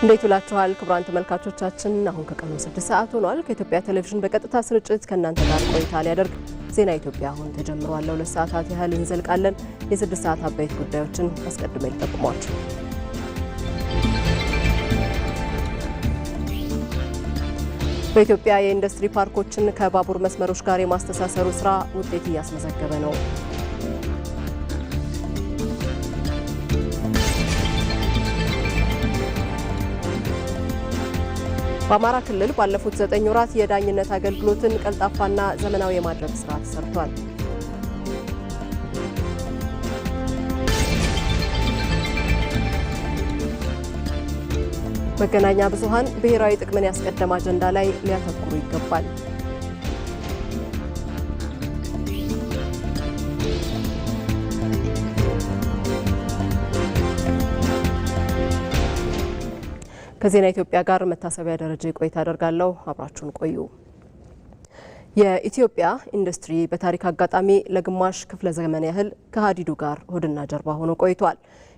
እንዴት ውላችኋል ክቡራን ተመልካቾቻችን? አሁን ከቀኑ 6 ሰዓት ሆኗል። ከኢትዮጵያ ቴሌቪዥን በቀጥታ ስርጭት ከእናንተ ጋር ቆይታ ሊያደርግ ዜና ኢትዮጵያ አሁን ተጀምሯል። ለ2 ሰዓታት ያህል እንዘልቃለን። የ6 ሰዓት አበይት ጉዳዮችን አስቀድሜ ልጠቁማችሁ። በኢትዮጵያ የኢንዱስትሪ ፓርኮችን ከባቡር መስመሮች ጋር የማስተሳሰሩ ስራ ውጤት እያስመዘገበ ነው። በአማራ ክልል ባለፉት 9 ወራት የዳኝነት አገልግሎትን ቀልጣፋና ዘመናዊ የማድረግ ስራ ተሰርቷል። መገናኛ ብዙሃን ብሔራዊ ጥቅምን ያስቀደመ አጀንዳ ላይ ሊያተኩሩ ይገባል። ከዜና ኢትዮጵያ ጋር መታሰቢያ ደረጃ ቆይታ አደርጋለሁ። አብራችሁን ቆዩ። የኢትዮጵያ ኢንዱስትሪ በታሪክ አጋጣሚ ለግማሽ ክፍለ ዘመን ያህል ከሀዲዱ ጋር ሆድና ጀርባ ሆኖ ቆይቷል።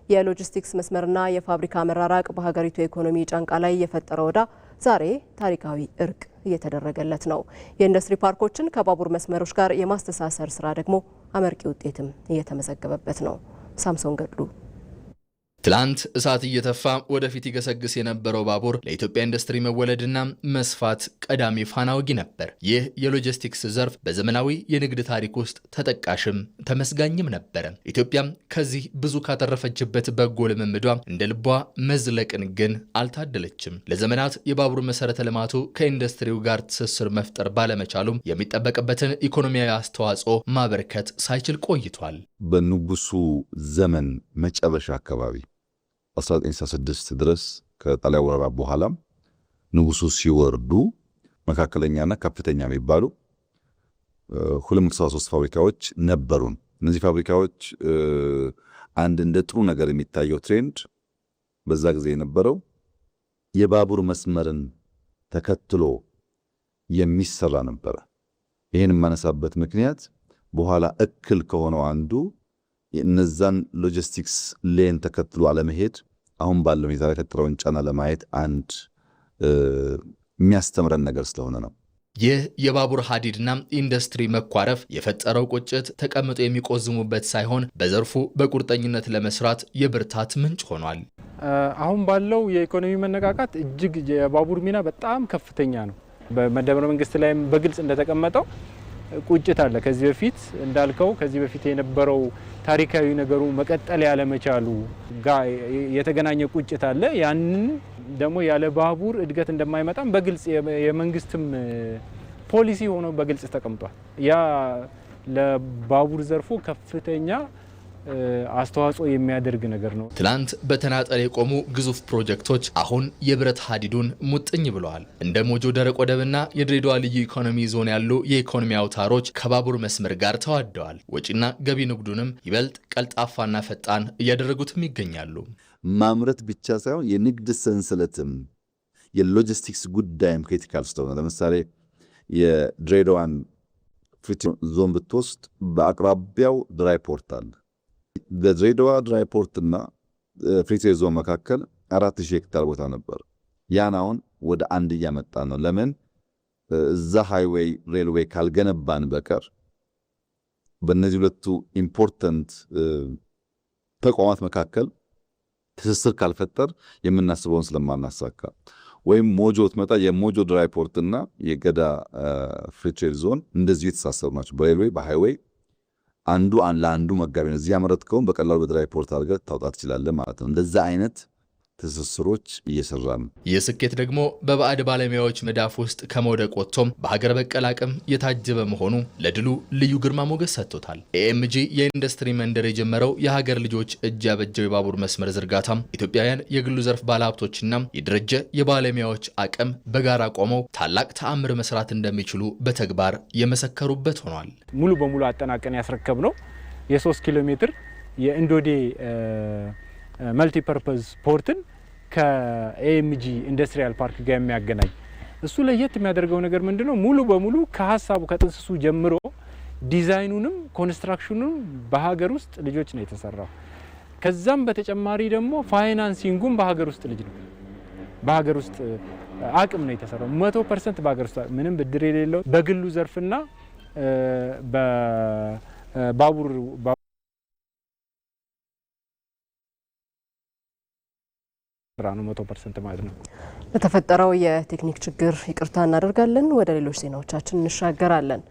የሎጂስቲክስ መስመርና የፋብሪካ መራራቅ በሀገሪቱ የኢኮኖሚ ጫንቃ ላይ የፈጠረው ዕዳ ዛሬ ታሪካዊ እርቅ እየተደረገለት ነው። የኢንዱስትሪ ፓርኮችን ከባቡር መስመሮች ጋር የማስተሳሰር ስራ ደግሞ አመርቂ ውጤትም እየተመዘገበበት ነው። ሳምሶን ገድሉ ትላንት እሳት እየተፋ ወደፊት ይገሰግስ የነበረው ባቡር ለኢትዮጵያ ኢንዱስትሪ መወለድና መስፋት ቀዳሚ ፋና ወጊ ነበር። ይህ የሎጂስቲክስ ዘርፍ በዘመናዊ የንግድ ታሪክ ውስጥ ተጠቃሽም ተመስጋኝም ነበረ። ኢትዮጵያም ከዚህ ብዙ ካተረፈችበት በጎ ልምምዷ እንደ ልቧ መዝለቅን ግን አልታደለችም። ለዘመናት የባቡር መሰረተ ልማቱ ከኢንዱስትሪው ጋር ትስስር መፍጠር ባለመቻሉም የሚጠበቅበትን ኢኮኖሚያዊ አስተዋጽኦ ማበርከት ሳይችል ቆይቷል። በንጉሱ ዘመን መጨረሻ አካባቢ 1966 ድረስ ከጣሊያን ወረራ በኋላ ንጉሱ ሲወርዱ መካከለኛና ከፍተኛ የሚባሉ 273 ፋብሪካዎች ነበሩን። እነዚህ ፋብሪካዎች አንድ እንደ ጥሩ ነገር የሚታየው ትሬንድ በዛ ጊዜ የነበረው የባቡር መስመርን ተከትሎ የሚሰራ ነበረ። ይህን የማነሳበት ምክንያት በኋላ እክል ከሆነው አንዱ የእነዛን ሎጂስቲክስ ሌን ተከትሎ አለመሄድ አሁን ባለው ሁኔታ የፈጠረውን ጫና ለማየት አንድ የሚያስተምረን ነገር ስለሆነ ነው። ይህ የባቡር ሀዲድና ኢንዱስትሪ መኳረፍ የፈጠረው ቁጭት ተቀምጦ የሚቆዝሙበት ሳይሆን በዘርፉ በቁርጠኝነት ለመስራት የብርታት ምንጭ ሆኗል። አሁን ባለው የኢኮኖሚ መነቃቃት እጅግ የባቡር ሚና በጣም ከፍተኛ ነው። በመደመር መንግስት ላይም በግልጽ እንደተቀመጠው ቁጭት አለ። ከዚህ በፊት እንዳልከው ከዚህ በፊት የነበረው ታሪካዊ ነገሩ መቀጠል ያለመቻሉ ጋር የተገናኘ ቁጭት አለ። ያንን ደግሞ ያለ ባቡር እድገት እንደማይመጣም በግልጽ የመንግስትም ፖሊሲ ሆኖ በግልጽ ተቀምጧል። ያ ለባቡር ዘርፉ ከፍተኛ አስተዋጽኦ የሚያደርግ ነገር ነው። ትላንት በተናጠል የቆሙ ግዙፍ ፕሮጀክቶች አሁን የብረት ሀዲዱን ሙጥኝ ብለዋል። እንደ ሞጆ ደረቅ ወደብና የድሬዳዋ ልዩ ኢኮኖሚ ዞን ያሉ የኢኮኖሚ አውታሮች ከባቡር መስመር ጋር ተዋደዋል። ወጪና ገቢ ንግዱንም ይበልጥ ቀልጣፋና ፈጣን እያደረጉትም ይገኛሉ። ማምረት ብቻ ሳይሆን የንግድ ሰንሰለትም የሎጂስቲክስ ጉዳይም ክሪቲካል ስለሆነ ለምሳሌ የድሬዳዋን ፍሪ ትሬድ ዞን ብትወስድ በአቅራቢያው ድራይ ፖርት አለ። በድሬዳዋ ድራይ ፖርት እና ፍሪ ትሬድ ዞን መካከል 4000 ሄክታር ቦታ ነበር። ያን አሁን ወደ አንድ እያመጣ ነው። ለምን እዛ ሃይዌይ ሬልዌይ ካልገነባን በቀር በእነዚህ ሁለቱ ኢምፖርታንት ተቋማት መካከል ትስስር ካልፈጠር የምናስበውን ስለማናሳካ ወይም ሞጆ ትመጣ የሞጆ ድራይ ፖርት እና የገዳ ፍሪ ትሬድ ዞን እንደዚህ የተሳሰሩ ናቸው። በሬልዌይ በሃይዌይ አንዱ ለአንዱ መጋቢ ነው። እዚህ ያመረትከውን በቀላሉ በድራይ ፖርት አድርገህ ታውጣት ትችላለህ ማለት ነው። እንደዛ አይነት ትስስሮች እየሰራን ነው። ይህ ስኬት ደግሞ በባዕድ ባለሙያዎች መዳፍ ውስጥ ከመውደቅ ወጥቶም በሀገር በቀል አቅም የታጀበ መሆኑ ለድሉ ልዩ ግርማ ሞገስ ሰጥቶታል። ኤኤምጂ የኢንዱስትሪ መንደር የጀመረው የሀገር ልጆች እጅ ያበጀው የባቡር መስመር ዝርጋታም ኢትዮጵያውያን የግሉ ዘርፍ ባለሀብቶችና የደረጀ የባለሙያዎች አቅም በጋራ ቆመው ታላቅ ተአምር መስራት እንደሚችሉ በተግባር የመሰከሩበት ሆኗል። ሙሉ በሙሉ አጠናቀን ያስረከብ ነው የ3 ኪሎ ሜትር የኢንዶዴ መልቲ ፐርፐዝ ፖርትን ከኤኤምጂ ኢንዱስትሪያል ፓርክ ጋር የሚያገናኝ እሱ ለየት የሚያደርገው ነገር ምንድነው? ሙሉ በሙሉ ከሐሳቡ ከጥንስሱ ጀምሮ ዲዛይኑንም ኮንስትራክሽኑንም በሀገር ውስጥ ልጆች ነው የተሰራው። ከዛም በተጨማሪ ደግሞ ፋይናንሲንጉም በሀገር ውስጥ ልጅ ነው። በሀገር ውስጥ አቅም ነው የተሰራው 100% በሀገር ውስጥ ምንም ብድር የሌለው በግሉ ዘርፍና በባቡር ነው 100% ማለት ነው። ለተፈጠረው የቴክኒክ ችግር ይቅርታ እናደርጋለን። ወደ ሌሎች ዜናዎቻችን እንሻገራለን።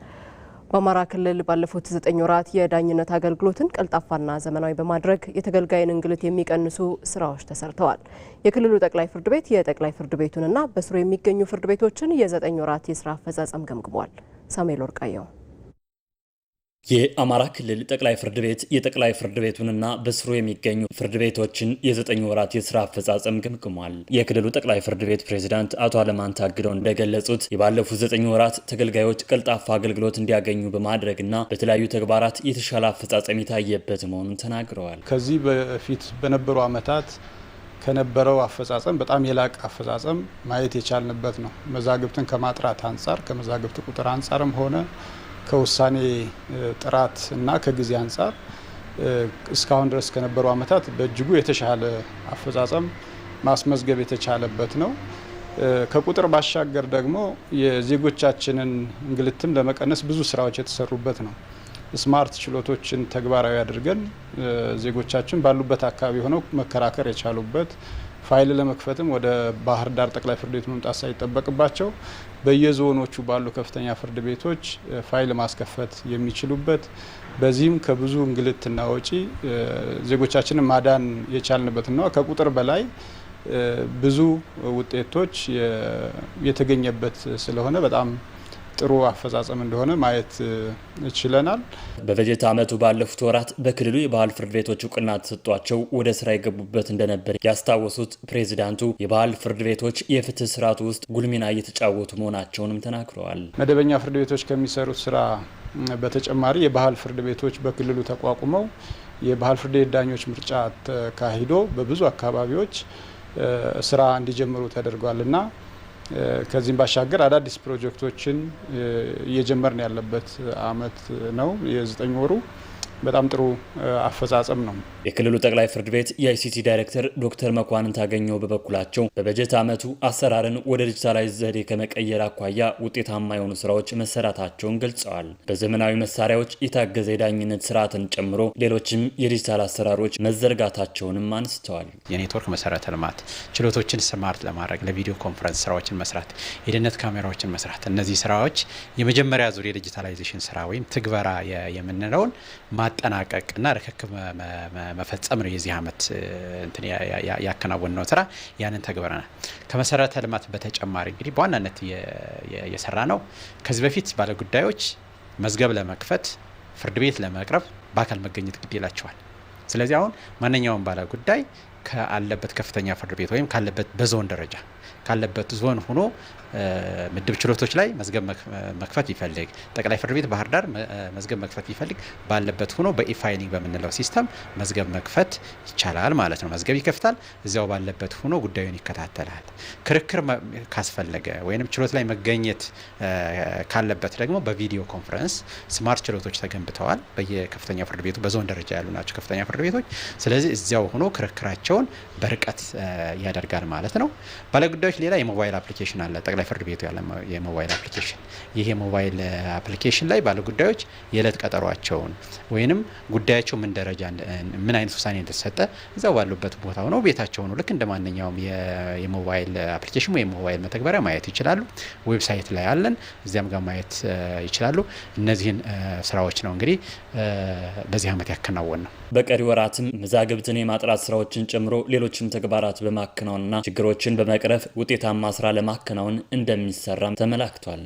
በአማራ ክልል ባለፉት 9 ወራት የዳኝነት አገልግሎትን ቀልጣፋና ዘመናዊ በማድረግ የተገልጋይን እንግልት የሚቀንሱ ስራዎች ተሰርተዋል። የክልሉ ጠቅላይ ፍርድ ቤት የጠቅላይ ፍርድ ቤቱንና በስሩ የሚገኙ ፍርድ ቤቶችን የ9 ወራት የስራ አፈጻጸም ገምግሟል። ሳሙኤል ወርቃየው የአማራ ክልል ጠቅላይ ፍርድ ቤት የጠቅላይ ፍርድ ቤቱንና በስሩ የሚገኙ ፍርድ ቤቶችን የ9 ወራት የስራ አፈጻጸም ገምግሟል። የክልሉ ጠቅላይ ፍርድ ቤት ፕሬዝዳንት አቶ አለማን ታግደው እንደገለጹት የባለፉት 9 ወራት ተገልጋዮች ቀልጣፋ አገልግሎት እንዲያገኙ በማድረግና በተለያዩ ተግባራት የተሻለ አፈጻጸም የታየበት መሆኑን ተናግረዋል። ከዚህ በፊት በነበሩ ዓመታት ከነበረው አፈጻጸም በጣም የላቀ አፈጻጸም ማየት የቻልንበት ነው። መዛግብትን ከማጥራት አንጻር ከመዛግብት ቁጥር አንጻርም ሆነ ከውሳኔ ጥራት እና ከጊዜ አንጻር እስካሁን ድረስ ከነበሩ ዓመታት በእጅጉ የተሻለ አፈጻጸም ማስመዝገብ የተቻለበት ነው። ከቁጥር ባሻገር ደግሞ የዜጎቻችንን እንግልትም ለመቀነስ ብዙ ስራዎች የተሰሩበት ነው። ስማርት ችሎቶችን ተግባራዊ አድርገን ዜጎቻችን ባሉበት አካባቢ ሆነው መከራከር የቻሉበት ፋይል ለመክፈትም ወደ ባህር ዳር ጠቅላይ ፍርድ ቤት መምጣት ሳይጠበቅባቸው በየዞኖቹ ባሉ ከፍተኛ ፍርድ ቤቶች ፋይል ማስከፈት የሚችሉበት በዚህም ከብዙ እንግልትና ወጪ ዜጎቻችንን ማዳን የቻልንበትና ከቁጥር በላይ ብዙ ውጤቶች የተገኘበት ስለሆነ በጣም ጥሩ አፈጻጸም እንደሆነ ማየት ችለናል። በበጀት ዓመቱ ባለፉት ወራት በክልሉ የባህል ፍርድ ቤቶች እውቅና ተሰጥቷቸው ወደ ስራ የገቡበት እንደነበር ያስታወሱት ፕሬዝዳንቱ የባህል ፍርድ ቤቶች የፍትህ ስርዓቱ ውስጥ ጉልህ ሚና እየተጫወቱ መሆናቸውንም ተናግረዋል። መደበኛ ፍርድ ቤቶች ከሚሰሩት ስራ በተጨማሪ የባህል ፍርድ ቤቶች በክልሉ ተቋቁመው የባህል ፍርድ ቤት ዳኞች ምርጫ ተካሂዶ በብዙ አካባቢዎች ስራ እንዲጀምሩ ተደርጓልና ከዚህም ባሻገር አዳዲስ ፕሮጀክቶችን እየጀመርን ያለበት አመት ነው። የ9 ወሩ በጣም ጥሩ አፈጻጸም ነው። የክልሉ ጠቅላይ ፍርድ ቤት የአይሲቲ ዳይሬክተር ዶክተር መኳንን ታገኘው በበኩላቸው በበጀት ዓመቱ አሰራርን ወደ ዲጂታላይዝ ዘዴ ከመቀየር አኳያ ውጤታማ የሆኑ ስራዎች መሰራታቸውን ገልጸዋል። በዘመናዊ መሳሪያዎች የታገዘ የዳኝነት ስርዓትን ጨምሮ ሌሎችም የዲጂታል አሰራሮች መዘርጋታቸውንም አንስተዋል። የኔትወርክ መሰረተ ልማት ችሎቶችን ስማርት ለማድረግ ለቪዲዮ ኮንፈረንስ ስራዎችን መስራት፣ የደህንነት ካሜራዎችን መስራት፣ እነዚህ ስራዎች የመጀመሪያ ዙር የዲጂታላይዜሽን ስራ ወይም ትግበራ የምንለውን ማጠናቀቅና ርክክብ መፈጸም ነው። የዚህ ዓመት ያከናወነው ስራ ያንን ተግበረናል። ከመሰረተ ልማት በተጨማሪ እንግዲህ በዋናነት የሰራ ነው። ከዚህ በፊት ባለጉዳዮች መዝገብ ለመክፈት ፍርድ ቤት ለመቅረብ በአካል መገኘት ግድ ይላቸዋል። ስለዚህ አሁን ማንኛውም ባለጉዳይ ካለበት ከፍተኛ ፍርድ ቤት ወይም ካለበት በዞን ደረጃ ካለበት ዞን ሆኖ ምድብ ችሎቶች ላይ መዝገብ መክፈት ቢፈልግ ጠቅላይ ፍርድ ቤት ባህር ዳር መዝገብ መክፈት ቢፈልግ ባለበት ሆኖ በኢፋይሊንግ በምንለው ሲስተም መዝገብ መክፈት ይቻላል ማለት ነው። መዝገብ ይከፍታል፣ እዚያው ባለበት ሆኖ ጉዳዩን ይከታተላል። ክርክር ካስፈለገ ወይም ችሎት ላይ መገኘት ካለበት ደግሞ በቪዲዮ ኮንፈረንስ ስማርት ችሎቶች ተገንብተዋል። በየከፍተኛ ፍርድ ቤቱ በዞን ደረጃ ያሉ ናቸው ከፍተኛ ፍርድ ቤቶች። ስለዚህ እዚያው ሆኖ ክርክራቸውን በርቀት ያደርጋል ማለት ነው። ባለጉዳዮች ሌላ የሞባይል አፕሊኬሽን አለ። ጠቅላይ ፍርድ ቤቱ ያለ የሞባይል አፕሊኬሽን፣ ይሄ የሞባይል አፕሊኬሽን ላይ ባለጉዳዮች የዕለት ቀጠሯቸውን ወይንም ጉዳያቸው ምን ደረጃ ምን አይነት ውሳኔ እንደተሰጠ እዛው ባሉበት ቦታ ሆነው ቤታቸው ሆነው ልክ እንደ ማንኛውም የሞባይል አፕሊኬሽን ወይም ሞባይል መተግበሪያ ማየት ይችላሉ። ዌብሳይት ላይ አለን፣ እዚያም ጋር ማየት ይችላሉ። እነዚህን ስራዎች ነው እንግዲህ በዚህ ዓመት ያከናወን ነው። በቀሪ ወራትም መዛግብትን የማጥራት ስራዎችን ጨምሮ ሌሎችም ተግባራት በማከናወንና ችግሮችን በመቅረፍ ውጤታማ ስራ ለማከናወን እንደሚሰራም ተመላክቷል።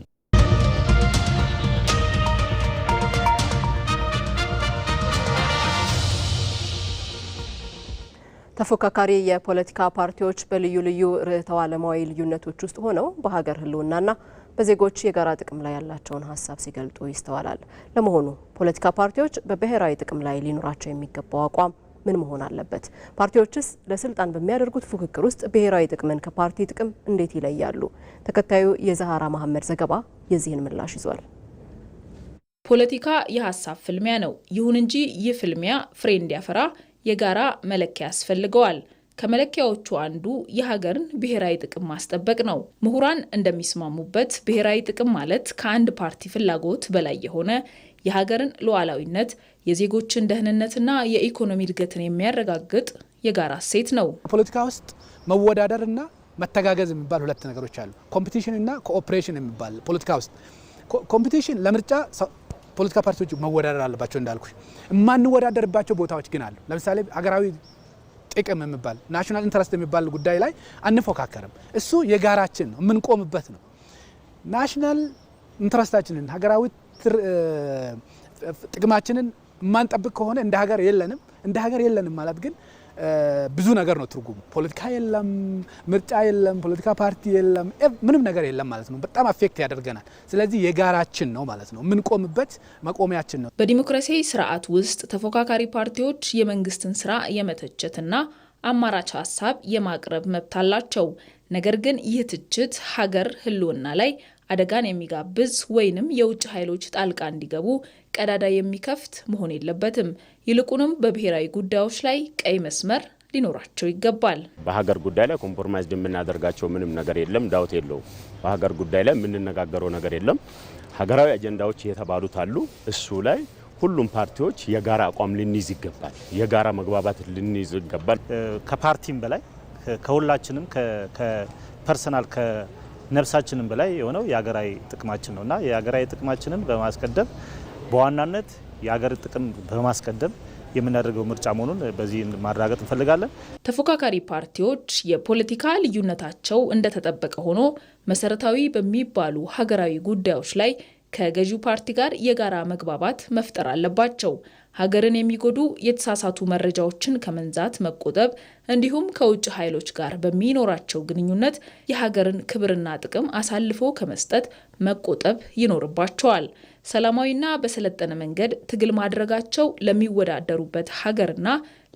ተፎካካሪ የፖለቲካ ፓርቲዎች በልዩ ልዩ ርዕዮተ ዓለማዊ ልዩነቶች ውስጥ ሆነው በሀገር ሕልውናና በዜጎች የጋራ ጥቅም ላይ ያላቸውን ሀሳብ ሲገልጡ ይስተዋላል። ለመሆኑ ፖለቲካ ፓርቲዎች በብሔራዊ ጥቅም ላይ ሊኖራቸው የሚገባው አቋም ምን መሆን አለበት? ፓርቲዎችስ ለስልጣን በሚያደርጉት ፉክክር ውስጥ ብሔራዊ ጥቅምን ከፓርቲ ጥቅም እንዴት ይለያሉ? ተከታዩ የዛሃራ መሐመድ ዘገባ የዚህን ምላሽ ይዟል። ፖለቲካ የሀሳብ ፍልሚያ ነው። ይሁን እንጂ ይህ ፍልሚያ ፍሬ እንዲያፈራ የጋራ መለኪያ ያስፈልገዋል። ከመለኪያዎቹ አንዱ የሀገርን ብሔራዊ ጥቅም ማስጠበቅ ነው። ምሁራን እንደሚስማሙበት ብሔራዊ ጥቅም ማለት ከአንድ ፓርቲ ፍላጎት በላይ የሆነ የሀገርን ሉዓላዊነት፣ የዜጎችን ደህንነትና የኢኮኖሚ እድገትን የሚያረጋግጥ የጋራ እሴት ነው። ፖለቲካ ውስጥ መወዳደርና መተጋገዝ የሚባል ሁለት ነገሮች አሉ። ኮምፒቲሽን እና ኮኦፕሬሽን የሚባል ፖለቲካ ውስጥ ኮምፒቲሽን ለምርጫ ፖለቲካ ፓርቲዎች መወዳደር አለባቸው እንዳልኩ፣ የማንወዳደርባቸው ቦታዎች ግን አሉ። ለምሳሌ ሀገራዊ ጥቅም የሚባል ናሽናል ኢንተረስት የሚባል ጉዳይ ላይ አንፎካከርም። እሱ የጋራችን ነው፣ የምንቆምበት ነው። ናሽናል ኢንተረስታችንን ሀገራዊ ጥቅማችንን የማንጠብቅ ከሆነ እንደ ሀገር የለንም። እንደ ሀገር የለንም ማለት ግን ብዙ ነገር ነው ትርጉሙ። ፖለቲካ የለም፣ ምርጫ የለም፣ ፖለቲካ ፓርቲ የለም፣ ምንም ነገር የለም ማለት ነው። በጣም አፌክት ያደርገናል። ስለዚህ የጋራችን ነው ማለት ነው፣ የምንቆምበት መቆሚያችን ነው። በዲሞክራሲያዊ ስርዓት ውስጥ ተፎካካሪ ፓርቲዎች የመንግስትን ስራ የመተቸትና አማራጭ ሀሳብ የማቅረብ መብት አላቸው። ነገር ግን ይህ ትችት ሀገር ህልውና ላይ አደጋን የሚጋብዝ ወይንም የውጭ ኃይሎች ጣልቃ እንዲገቡ ቀዳዳ የሚከፍት መሆን የለበትም። ይልቁንም በብሔራዊ ጉዳዮች ላይ ቀይ መስመር ሊኖራቸው ይገባል። በሀገር ጉዳይ ላይ ኮምፕሮማይዝ የምናደርጋቸው ምንም ነገር የለም፣ ዳውት የለውም። በሀገር ጉዳይ ላይ የምንነጋገረው ነገር የለም። ሀገራዊ አጀንዳዎች የተባሉት አሉ። እሱ ላይ ሁሉም ፓርቲዎች የጋራ አቋም ልንይዝ ይገባል፣ የጋራ መግባባት ልንይዝ ይገባል። ከፓርቲም በላይ ከሁላችንም ከፐርሰናል ነፍሳችንን በላይ የሆነው የሀገራዊ ጥቅማችን ነውና የሀገራዊ ጥቅማችንን በማስቀደም በዋናነት የሀገር ጥቅም በማስቀደም የምናደርገው ምርጫ መሆኑን በዚህ ማረጋገጥ እንፈልጋለን። ተፎካካሪ ፓርቲዎች የፖለቲካ ልዩነታቸው እንደተጠበቀ ሆኖ መሰረታዊ በሚባሉ ሀገራዊ ጉዳዮች ላይ ከገዢው ፓርቲ ጋር የጋራ መግባባት መፍጠር አለባቸው። ሀገርን የሚጎዱ የተሳሳቱ መረጃዎችን ከመንዛት መቆጠብ እንዲሁም ከውጭ ኃይሎች ጋር በሚኖራቸው ግንኙነት የሀገርን ክብርና ጥቅም አሳልፎ ከመስጠት መቆጠብ ይኖርባቸዋል። ሰላማዊና በሰለጠነ መንገድ ትግል ማድረጋቸው ለሚወዳደሩበት ሀገርና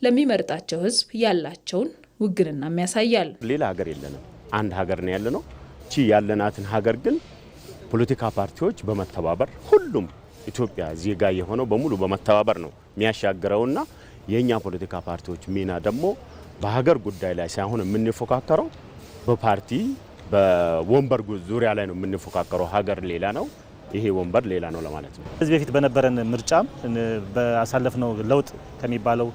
ለሚመርጣቸው ሕዝብ ያላቸውን ውግንናም ያሳያል። ሌላ ሀገር የለንም፣ አንድ ሀገር ነው ያለነው። እቺ ያለናትን ሀገር ግን ፖለቲካ ፓርቲዎች በመተባበር ሁሉም ኢትዮጵያ ዜጋ የሆነው በሙሉ በመተባበር ነው የሚያሻግረውና የኛ ፖለቲካ ፓርቲዎች ሚና ደግሞ በሀገር ጉዳይ ላይ ሳይሆን የምንፎካከረው በፓርቲ በወንበር ዙሪያ ላይ ነው የምንፎካከረው። ሀገር ሌላ ነው፣ ይሄ ወንበር ሌላ ነው ለማለት ነው። ከዚህ በፊት በነበረን ምርጫም በአሳለፍነው ለውጥ ከሚባለው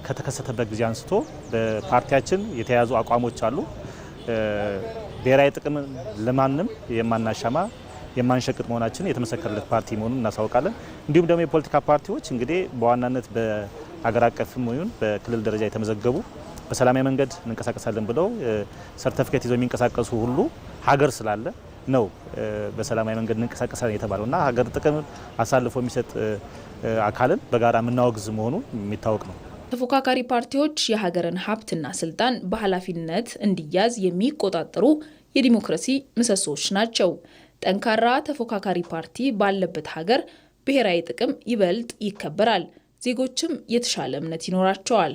ከተከሰተበት ጊዜ አንስቶ በፓርቲያችን የተያዙ አቋሞች አሉ። ብሔራዊ ጥቅም ለማንም የማናሻማ የማንሸቅጥ መሆናችን የተመሰከረለት ፓርቲ መሆኑን እናሳውቃለን። እንዲሁም ደግሞ የፖለቲካ ፓርቲዎች እንግዲህ በዋናነት በሀገር አቀፍም ይሁን በክልል ደረጃ የተመዘገቡ በሰላማዊ መንገድ እንንቀሳቀሳለን ብለው ሰርተፊኬት ይዘው የሚንቀሳቀሱ ሁሉ ሀገር ስላለ ነው በሰላማዊ መንገድ እንንቀሳቀሳለን የተባለውና ሀገር ጥቅም አሳልፎ የሚሰጥ አካልን በጋራ የምናወግዝ መሆኑ የሚታወቅ ነው። ተፎካካሪ ፓርቲዎች የሀገርን ሀብትና ስልጣን በኃላፊነት እንዲያዝ የሚቆጣጠሩ የዲሞክራሲ ምሰሶዎች ናቸው። ጠንካራ ተፎካካሪ ፓርቲ ባለበት ሀገር ብሔራዊ ጥቅም ይበልጥ ይከበራል፣ ዜጎችም የተሻለ እምነት ይኖራቸዋል።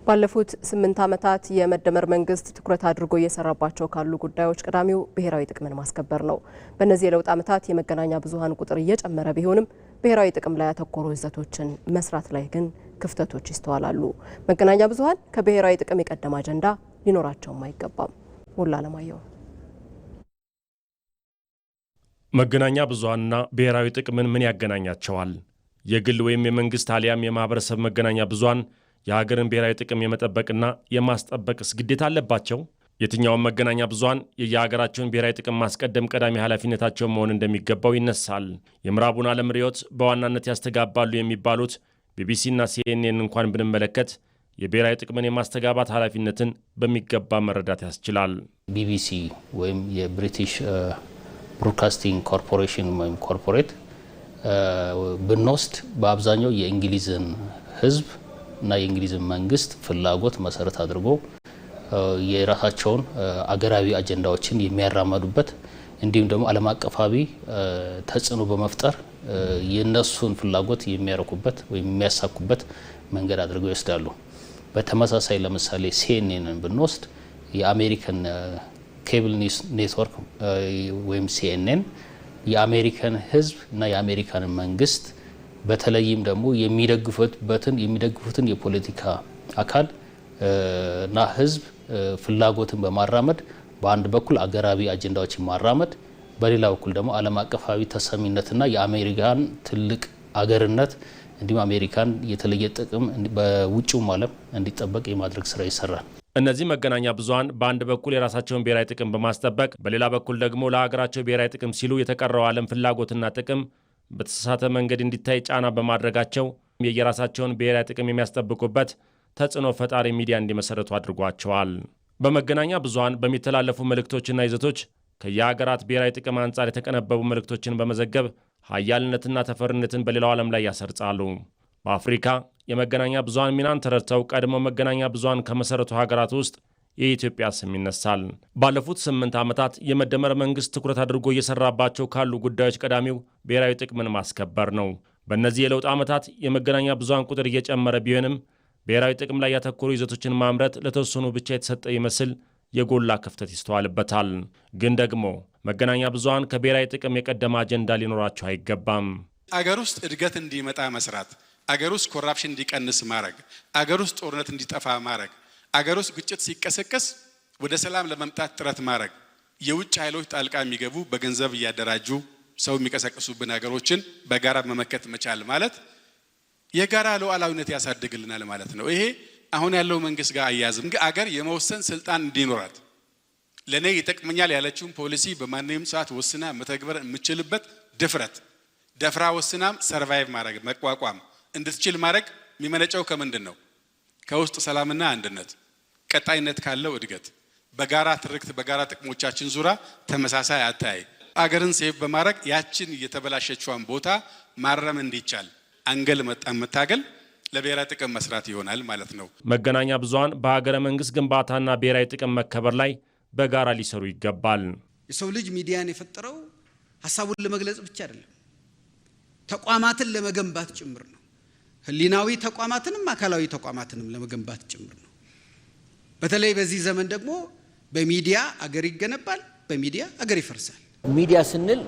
ባለፉት 8 ዓመታት የመደመር መንግስት ትኩረት አድርጎ እየሰራባቸው ካሉ ጉዳዮች ቀዳሚው ብሔራዊ ጥቅምን ማስከበር ነው። በእነዚህ የለውጥ ዓመታት የመገናኛ ብዙሃን ቁጥር እየጨመረ ቢሆንም ብሔራዊ ጥቅም ላይ ያተኮሩ ይዘቶችን መስራት ላይ ግን ክፍተቶች ይስተዋላሉ። መገናኛ ብዙሃን ከብሔራዊ ጥቅም የቀደመ አጀንዳ ሊኖራቸውም አይገባም። ሙላ አለማየሁ መገናኛ ብዙሃንና ብሔራዊ ጥቅምን ምን ያገናኛቸዋል? የግል ወይም የመንግስት አሊያም የማህበረሰብ መገናኛ ብዙሃን የሀገርን ብሔራዊ ጥቅም የመጠበቅና የማስጠበቅስ ግዴታ አለባቸው? የትኛውም መገናኛ ብዙሃን የየሀገራቸውን ብሔራዊ ጥቅም ማስቀደም ቀዳሚ ኃላፊነታቸው መሆን እንደሚገባው ይነሳል። የምዕራቡን ዓለም ርዕዮት በዋናነት ያስተጋባሉ የሚባሉት ቢቢሲና ሲኤንኤን እንኳን ብንመለከት የብሔራዊ ጥቅምን የማስተጋባት ኃላፊነትን በሚገባ መረዳት ያስችላል። ቢቢሲ ወይም የብሪቲሽ ብሮድካስቲንግ ኮርፖሬሽን ወይም ኮርፖሬት ብንወስድ በአብዛኛው የእንግሊዝን ሕዝብ እና የእንግሊዝን መንግስት ፍላጎት መሰረት አድርጎ የራሳቸውን አገራዊ አጀንዳዎችን የሚያራመዱበት እንዲሁም ደግሞ ዓለም አቀፋዊ ተጽዕኖ በመፍጠር የነሱን ፍላጎት የሚያረኩበት ወይም የሚያሳኩበት መንገድ አድርገው ይወስዳሉ። በተመሳሳይ ለምሳሌ ሲኤንኤንን ብንወስድ የአሜሪካን ኬብል ኔትወርክ ወይም ሲኤንኤን የአሜሪካን ህዝብ እና የአሜሪካን መንግስት በተለይም ደግሞ የሚደግፉትን የፖለቲካ አካል እና ህዝብ ፍላጎትን በማራመድ በአንድ በኩል አገራዊ አጀንዳዎችን ማራመድ፣ በሌላ በኩል ደግሞ ዓለም አቀፋዊ ተሰሚነትና የአሜሪካን ትልቅ አገርነት እንዲሁም አሜሪካን የተለየ ጥቅም በውጭውም ዓለም እንዲጠበቅ የማድረግ ስራ ይሰራል። እነዚህ መገናኛ ብዙሃን በአንድ በኩል የራሳቸውን ብሔራዊ ጥቅም በማስጠበቅ በሌላ በኩል ደግሞ ለሀገራቸው ብሔራዊ ጥቅም ሲሉ የተቀረው ዓለም ፍላጎትና ጥቅም በተሳሳተ መንገድ እንዲታይ ጫና በማድረጋቸው የየራሳቸውን ብሔራዊ ጥቅም የሚያስጠብቁበት ተጽዕኖ ፈጣሪ ሚዲያ እንዲመሰረቱ አድርጓቸዋል። በመገናኛ ብዙሃን በሚተላለፉ መልእክቶችና ይዘቶች ከየሀገራት ብሔራዊ ጥቅም አንጻር የተቀነበቡ መልእክቶችን በመዘገብ ሀያልነትና ተፈሪነትን በሌላው ዓለም ላይ ያሰርጻሉ። በአፍሪካ የመገናኛ ብዙሃን ሚናን ተረድተው ቀድሞ መገናኛ ብዙሃን ከመሰረቱ ሀገራት ውስጥ የኢትዮጵያ ስም ይነሳል። ባለፉት 8 ዓመታት የመደመር መንግስት ትኩረት አድርጎ እየሰራባቸው ካሉ ጉዳዮች ቀዳሚው ብሔራዊ ጥቅምን ማስከበር ነው። በእነዚህ የለውጥ ዓመታት የመገናኛ ብዙሃን ቁጥር እየጨመረ ቢሆንም ብሔራዊ ጥቅም ላይ ያተኮሩ ይዘቶችን ማምረት ለተወሰኑ ብቻ የተሰጠ ይመስል የጎላ ክፍተት ይስተዋልበታል። ግን ደግሞ መገናኛ ብዙሃን ከብሔራዊ ጥቅም የቀደመ አጀንዳ ሊኖራቸው አይገባም። አገር ውስጥ እድገት እንዲመጣ መስራት፣ አገር ውስጥ ኮራፕሽን እንዲቀንስ ማድረግ፣ አገር ውስጥ ጦርነት እንዲጠፋ ማድረግ፣ አገር ውስጥ ግጭት ሲቀሰቀስ ወደ ሰላም ለመምጣት ጥረት ማድረግ፣ የውጭ ኃይሎች ጣልቃ የሚገቡ በገንዘብ እያደራጁ ሰው የሚቀሰቅሱብን ሀገሮችን በጋራ መመከት መቻል ማለት የጋራ ሉዓላዊነት ያሳድግልናል ማለት ነው። ይሄ አሁን ያለው መንግስት ጋር አያዝም። አገር የመወሰን ስልጣን እንዲኖራት ለኔ ይጠቅመኛል ያለችውን ፖሊሲ በማንኛውም ሰዓት ወስና መተግበር የምችልበት ድፍረት፣ ደፍራ ወስናም ሰርቫይቭ ማድረግ መቋቋም እንድትችል ማድረግ የሚመነጨው ከምንድን ነው? ከውስጥ ሰላምና አንድነት፣ ቀጣይነት ካለው እድገት፣ በጋራ ትርክት፣ በጋራ ጥቅሞቻችን ዙሪያ ተመሳሳይ አታይ አገርን ሴፍ በማድረግ ያችን የተበላሸችዋን ቦታ ማረም እንዲቻል አንገል መታገል ለብሔራዊ ጥቅም መስራት ይሆናል ማለት ነው። መገናኛ ብዙሃን በሀገረ መንግስት ግንባታና ብሔራዊ ጥቅም መከበር ላይ በጋራ ሊሰሩ ይገባል። የሰው ልጅ ሚዲያን የፈጠረው ሀሳቡን ለመግለጽ ብቻ አይደለም፣ ተቋማትን ለመገንባት ጭምር ነው። ህሊናዊ ተቋማትንም አካላዊ ተቋማትንም ለመገንባት ጭምር ነው። በተለይ በዚህ ዘመን ደግሞ በሚዲያ አገር ይገነባል፣ በሚዲያ አገር ይፈርሳል። ሚዲያ ስንል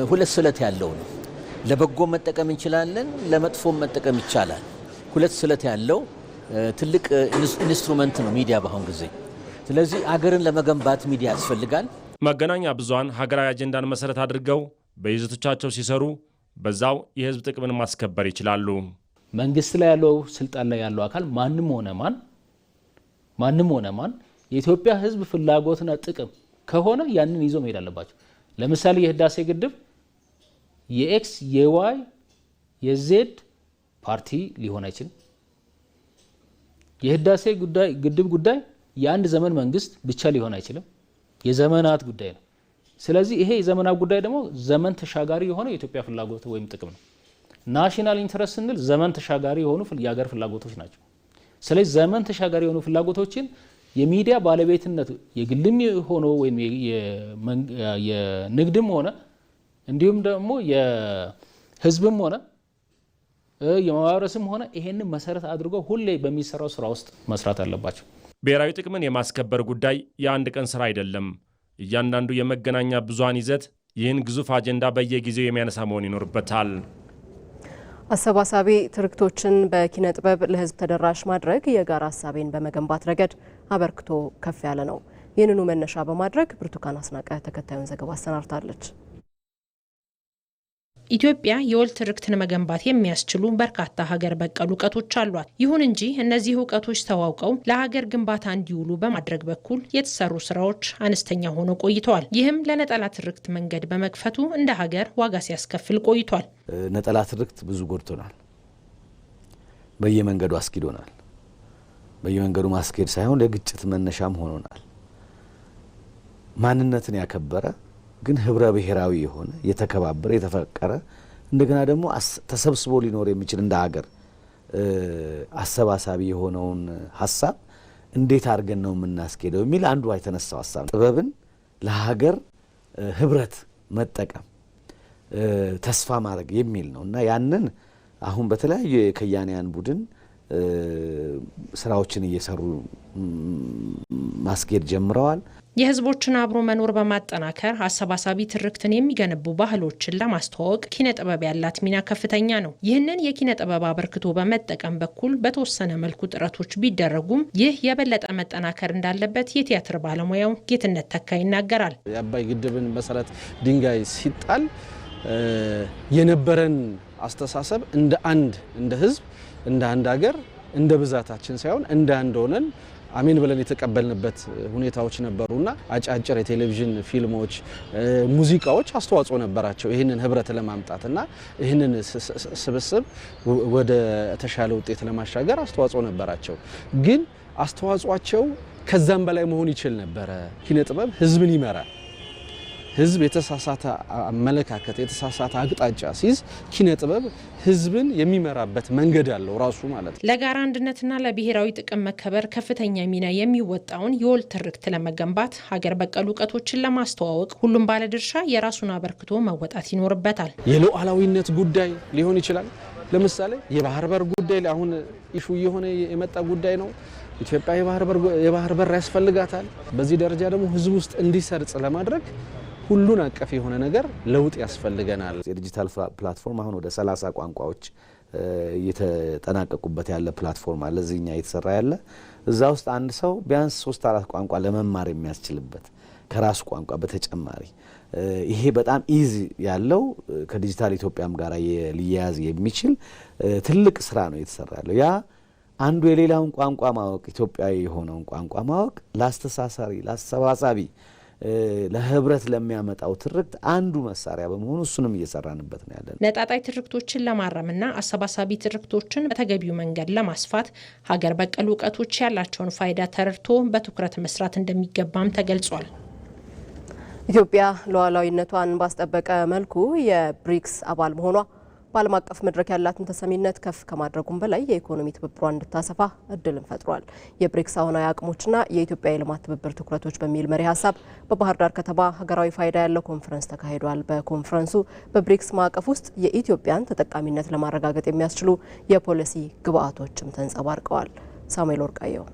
ሁለት ስለት ያለው ነው። ለበጎ መጠቀም እንችላለን፣ ለመጥፎም መጠቀም ይቻላል። ሁለት ስለት ያለው ትልቅ ኢንስትሩመንት ነው ሚዲያ በአሁን ጊዜ። ስለዚህ አገርን ለመገንባት ሚዲያ ያስፈልጋል። መገናኛ ብዙሃን ሀገራዊ አጀንዳን መሰረት አድርገው በይዘቶቻቸው ሲሰሩ በዛው የህዝብ ጥቅምን ማስከበር ይችላሉ። መንግስት ላይ ያለው ስልጣን ላይ ያለው አካል ማንም ሆነ ማን የኢትዮጵያ ህዝብ ፍላጎትና ጥቅም ከሆነ ያንን ይዞ መሄድ አለባቸው። ለምሳሌ የህዳሴ ግድብ የኤክስ የዋይ የዜድ ፓርቲ ሊሆን አይችልም። የህዳሴ ግድብ ጉዳይ የአንድ ዘመን መንግስት ብቻ ሊሆን አይችልም። የዘመናት ጉዳይ ነው። ስለዚህ ይሄ የዘመናት ጉዳይ ደግሞ ዘመን ተሻጋሪ የሆነ የኢትዮጵያ ፍላጎት ወይም ጥቅም ነው። ናሽናል ኢንተረስት ስንል ዘመን ተሻጋሪ የሆኑ የሀገር ፍላጎቶች ናቸው። ስለዚህ ዘመን ተሻጋሪ የሆኑ ፍላጎቶችን የሚዲያ ባለቤትነት የግልም ሆኖ ወይም የንግድም ሆነ እንዲሁም ደግሞ የህዝብም ሆነ የማህበረሰብም ሆነ ይሄንን መሰረት አድርጎ ሁሌ በሚሰራው ስራ ውስጥ መስራት አለባቸው። ብሔራዊ ጥቅምን የማስከበር ጉዳይ የአንድ ቀን ስራ አይደለም። እያንዳንዱ የመገናኛ ብዙሃን ይዘት ይህን ግዙፍ አጀንዳ በየጊዜው የሚያነሳ መሆን ይኖርበታል። አሰባሳቢ ትርክቶችን በኪነ ጥበብ ለህዝብ ተደራሽ ማድረግ የጋራ ሀሳቤን በመገንባት ረገድ አበርክቶ ከፍ ያለ ነው። ይህንኑ መነሻ በማድረግ ብርቱካን አስናቀ ተከታዩን ዘገባ አሰናድታለች። ኢትዮጵያ የወል ትርክትን መገንባት የሚያስችሉ በርካታ ሀገር በቀል እውቀቶች አሏት። ይሁን እንጂ እነዚህ እውቀቶች ተዋውቀው ለሀገር ግንባታ እንዲውሉ በማድረግ በኩል የተሰሩ ስራዎች አነስተኛ ሆነው ቆይተዋል። ይህም ለነጠላ ትርክት መንገድ በመክፈቱ እንደ ሀገር ዋጋ ሲያስከፍል ቆይቷል። ነጠላ ትርክት ብዙ ጎድቶናል። በየመንገዱ አስኪዶናል። በየመንገዱ ማስኬድ ሳይሆን ለግጭት መነሻም ሆኖናል። ማንነትን ያከበረ ግን ህብረ ብሔራዊ የሆነ የተከባበረ የተፈቀረ እንደገና ደግሞ ተሰብስቦ ሊኖር የሚችል እንደ ሀገር አሰባሳቢ የሆነውን ሀሳብ እንዴት አድርገን ነው የምናስኬደው የሚል አንዱ የተነሳው ሀሳብ ጥበብን ለሀገር ህብረት መጠቀም ተስፋ ማድረግ የሚል ነው እና ያንን አሁን በተለያዩ የከያንያን ቡድን ስራዎችን እየሰሩ ማስኬድ ጀምረዋል። የህዝቦችን አብሮ መኖር በማጠናከር አሰባሳቢ ትርክትን የሚገነቡ ባህሎችን ለማስተዋወቅ ኪነ ጥበብ ያላት ሚና ከፍተኛ ነው። ይህንን የኪነ ጥበብ አበርክቶ በመጠቀም በኩል በተወሰነ መልኩ ጥረቶች ቢደረጉም ይህ የበለጠ መጠናከር እንዳለበት የቲያትር ባለሙያው ጌትነት ተካ ይናገራል። የአባይ ግድብን መሰረት ድንጋይ ሲጣል የነበረን አስተሳሰብ እንደ ህዝብ እንደ አንድ ሀገር እንደ ብዛታችን ሳይሆን እንደ አንድ ሆነን አሜን ብለን የተቀበልንበት ሁኔታዎች ነበሩና አጫጭር የቴሌቪዥን ፊልሞች፣ ሙዚቃዎች አስተዋጽኦ ነበራቸው ይህንን ህብረት ለማምጣትና ይህንን ስብስብ ወደ ተሻለ ውጤት ለማሻገር አስተዋጽኦ ነበራቸው። ግን አስተዋጽኦአቸው ከዛም በላይ መሆን ይችል ነበረ። ኪነ ጥበብ ህዝብን ይመራል። ህዝብ የተሳሳተ አመለካከት የተሳሳተ አቅጣጫ ሲይዝ ኪነ ጥበብ ህዝብን የሚመራበት መንገድ አለው ራሱ ማለት ነው። ለጋራ አንድነትና ለብሔራዊ ጥቅም መከበር ከፍተኛ ሚና የሚወጣውን የወል ትርክት ለመገንባት ሀገር በቀል እውቀቶችን ለማስተዋወቅ ሁሉም ባለድርሻ የራሱን አበርክቶ መወጣት ይኖርበታል። የሉዓላዊነት ጉዳይ ሊሆን ይችላል። ለምሳሌ የባህር በር ጉዳይ አሁን ኢሹ የሆነ የመጣ ጉዳይ ነው። ኢትዮጵያ የባህር በር ያስፈልጋታል። በዚህ ደረጃ ደግሞ ህዝብ ውስጥ እንዲሰርጽ ለማድረግ ሁሉን አቀፍ የሆነ ነገር ለውጥ ያስፈልገናል። የዲጂታል ፕላትፎርም አሁን ወደ 30 ቋንቋዎች እየተጠናቀቁበት ያለ ፕላትፎርም አለ እዚህኛ እየተሰራ ያለ። እዛ ውስጥ አንድ ሰው ቢያንስ 3-4 ቋንቋ ለመማር የሚያስችልበት ከራሱ ቋንቋ በተጨማሪ ይሄ በጣም ኢዚ ያለው ከዲጂታል ኢትዮጵያም ጋር ሊያያዝ የሚችል ትልቅ ስራ ነው እየተሰራ ያለው። ያ አንዱ የሌላውን ቋንቋ ማወቅ ኢትዮጵያዊ የሆነውን ቋንቋ ማወቅ ለአሰባሳቢ ለህብረት ለሚያመጣው ትርክት አንዱ መሳሪያ በመሆኑ እሱንም እየሰራንበት ነው ያለን። ነጣጣይ ትርክቶችን ለማረምና አሰባሳቢ ትርክቶችን በተገቢው መንገድ ለማስፋት ሀገር በቀል እውቀቶች ያላቸውን ፋይዳ ተረድቶ በትኩረት መስራት እንደሚገባም ተገልጿል። ኢትዮጵያ ሉዓላዊነቷን ባስጠበቀ መልኩ የብሪክስ አባል መሆኗ በዓለም አቀፍ መድረክ ያላትን ተሰሚነት ከፍ ከማድረጉም በላይ የኢኮኖሚ ትብብሯን እንድታሰፋ እድልን ፈጥሯል። የብሪክስ አሁናዊ አቅሞችና የኢትዮጵያ የልማት ትብብር ትኩረቶች በሚል መሪ ሀሳብ በባህር ዳር ከተማ ሀገራዊ ፋይዳ ያለው ኮንፈረንስ ተካሂዷል። በኮንፈረንሱ በብሪክስ ማዕቀፍ ውስጥ የኢትዮጵያን ተጠቃሚነት ለማረጋገጥ የሚያስችሉ የፖሊሲ ግብዓቶችም ተንጸባርቀዋል። ሳሙኤል ወርቃየው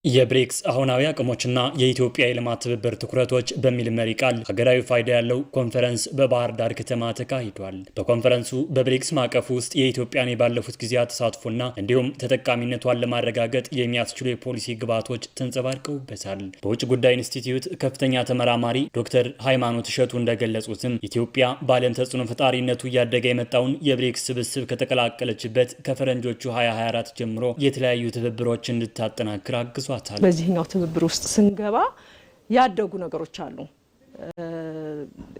የብሪክስ አሁናዊ አቅሞችና የኢትዮጵያ የልማት ትብብር ትኩረቶች በሚል መሪ ቃል ሀገራዊ ፋይዳ ያለው ኮንፈረንስ በባህር ዳር ከተማ ተካሂዷል። በኮንፈረንሱ በብሪክስ ማዕቀፍ ውስጥ የኢትዮጵያን የባለፉት ጊዜያት ተሳትፎና እንዲሁም ተጠቃሚነቷን ለማረጋገጥ የሚያስችሉ የፖሊሲ ግብዓቶች ተንጸባርቀውበታል። በውጭ ጉዳይ ኢንስቲትዩት ከፍተኛ ተመራማሪ ዶክተር ሃይማኖት እሸቱ እንደገለጹትም ኢትዮጵያ በዓለም ተጽዕኖ ፈጣሪነቱ እያደገ የመጣውን የብሪክስ ስብስብ ከተቀላቀለችበት ከፈረንጆቹ 2024 ጀምሮ የተለያዩ ትብብሮች እንድታጠናክር አግዟል። በዚህኛው ትብብር ውስጥ ስንገባ ያደጉ ነገሮች አሉ።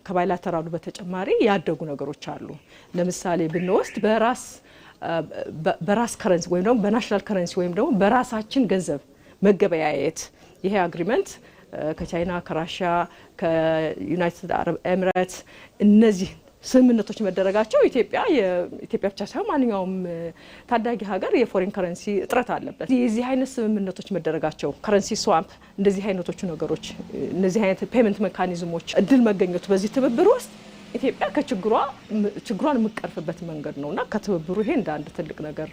ከባይላተራሉ በተጨማሪ ያደጉ ነገሮች አሉ። ለምሳሌ ብንወስድ በራስ ከረንሲ ወይም ደግሞ በናሽናል ከረንሲ ወይም ደግሞ በራሳችን ገንዘብ መገበያየት ይሄ አግሪመንት ከቻይና፣ ከራሽያ፣ ከዩናይትድ አረብ ኤሚሬትስ እነዚህ ስምምነቶች መደረጋቸው ኢትዮጵያ ብቻ ሳይሆን ማንኛውም ታዳጊ ሀገር የፎሬን ከረንሲ እጥረት አለበት። የዚህ አይነት ስምምነቶች መደረጋቸው ከረንሲ ስዋምፕ እንደዚህ አይነቶቹ ነገሮች እነዚህ አይነት ፔመንት ሜካኒዝሞች እድል መገኘቱ በዚህ ትብብር ውስጥ ኢትዮጵያ ችግሯን የምትቀርፍበት መንገድ ነውና ከትብብሩ ይሄ እንደ አንድ ትልቅ ነገር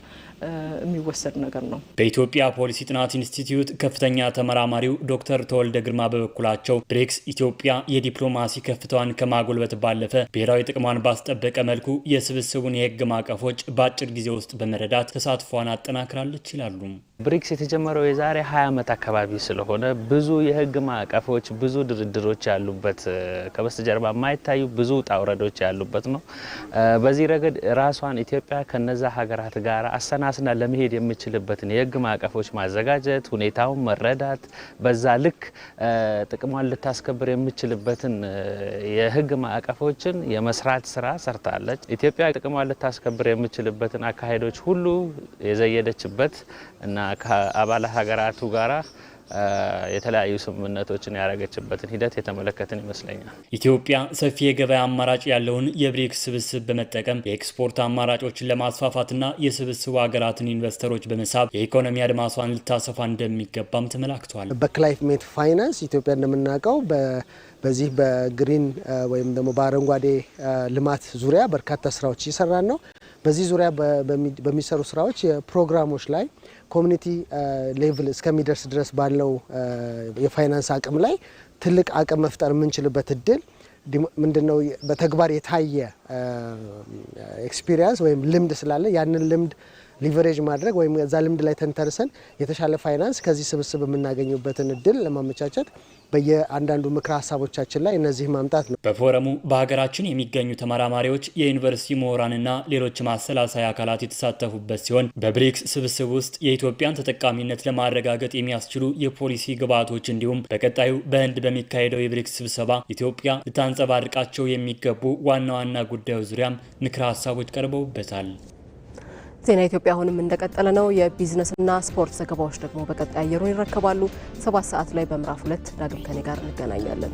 የሚወሰድ ነገር ነው። በኢትዮጵያ ፖሊሲ ጥናት ኢንስቲትዩት ከፍተኛ ተመራማሪው ዶክተር ተወልደ ግርማ በበኩላቸው ብሪክስ ኢትዮጵያ የዲፕሎማሲ ከፍታዋን ከማጎልበት ባለፈ ብሔራዊ ጥቅሟን ባስጠበቀ መልኩ የስብስቡን የሕግ ማዕቀፎች በአጭር ጊዜ ውስጥ በመረዳት ተሳትፏን አጠናክራለች ይላሉ። ብሪክስ የተጀመረው የዛሬ 20 ዓመት አካባቢ ስለሆነ ብዙ የሕግ ማዕቀፎች ብዙ ድርድሮች ያሉበት ከበስተጀርባ የማይታዩ ብዙ ውጣውረዶች ያሉበት ነው። በዚህ ረገድ ራሷን ኢትዮጵያ ከነዛ ሀገራት ጋር አሰናስና ለመሄድ የምችልበትን የሕግ ማዕቀፎች ማዘጋጀት፣ ሁኔታውን መረዳት፣ በዛ ልክ ጥቅሟን ልታስከብር የምችልበትን የሕግ ማዕቀፎችን የመስራት ስራ ሰርታለች። ኢትዮጵያ ጥቅሟን ልታስከብር የምችልበትን አካሄዶች ሁሉ የዘየደችበት እና ከአባል ሀገራቱ ጋራ የተለያዩ ስምምነቶችን ያደረገችበትን ሂደት የተመለከትን ይመስለኛል። ኢትዮጵያ ሰፊ የገበያ አማራጭ ያለውን የብሪክስ ስብስብ በመጠቀም የኤክስፖርት አማራጮችን ለማስፋፋትና የስብስቡ ሀገራትን ኢንቨስተሮች በመሳብ የኢኮኖሚ አድማሷን ልታሰፋ እንደሚገባም ተመላክቷል። በክላይሜት ፋይናንስ ኢትዮጵያ እንደምናውቀው በዚህ በግሪን ወይም ደግሞ በአረንጓዴ ልማት ዙሪያ በርካታ ስራዎች እየሰራን ነው። በዚህ ዙሪያ በሚሰሩ ስራዎች የፕሮግራሞች ላይ ኮሚኒቲ ሌቭል እስከሚደርስ ድረስ ባለው የፋይናንስ አቅም ላይ ትልቅ አቅም መፍጠር የምንችልበት እድል ምንድነው? በተግባር የታየ ኤክስፒሪየንስ ወይም ልምድ ስላለ ያንን ልምድ ሊቨሬጅ ማድረግ ወይም እዛ ልምድ ላይ ተንተርሰን የተሻለ ፋይናንስ ከዚህ ስብስብ የምናገኙበትን እድል ለማመቻቸት በየአንዳንዱ ምክረ ሀሳቦቻችን ላይ እነዚህ ማምጣት ነው። በፎረሙ በሀገራችን የሚገኙ ተመራማሪዎች፣ የዩኒቨርሲቲ ምሁራንና ሌሎች ማሰላሰያ አካላት የተሳተፉበት ሲሆን በብሪክስ ስብስብ ውስጥ የኢትዮጵያን ተጠቃሚነት ለማረጋገጥ የሚያስችሉ የፖሊሲ ግብዓቶች እንዲሁም በቀጣዩ በህንድ በሚካሄደው የብሪክስ ስብሰባ ኢትዮጵያ ልታንጸባርቃቸው የሚገቡ ዋና ዋና ጉዳዮች ዙሪያም ምክረ ሀሳቦች ቀርበውበታል። ዜና ኢትዮጵያ አሁንም እንደቀጠለ ነው። የቢዝነስና ስፖርት ዘገባዎች ደግሞ በቀጣይ አየሩን ይረከባሉ። 7 ሰዓት ላይ በምዕራፍ 2 ዳግም ከኔ ጋር እንገናኛለን።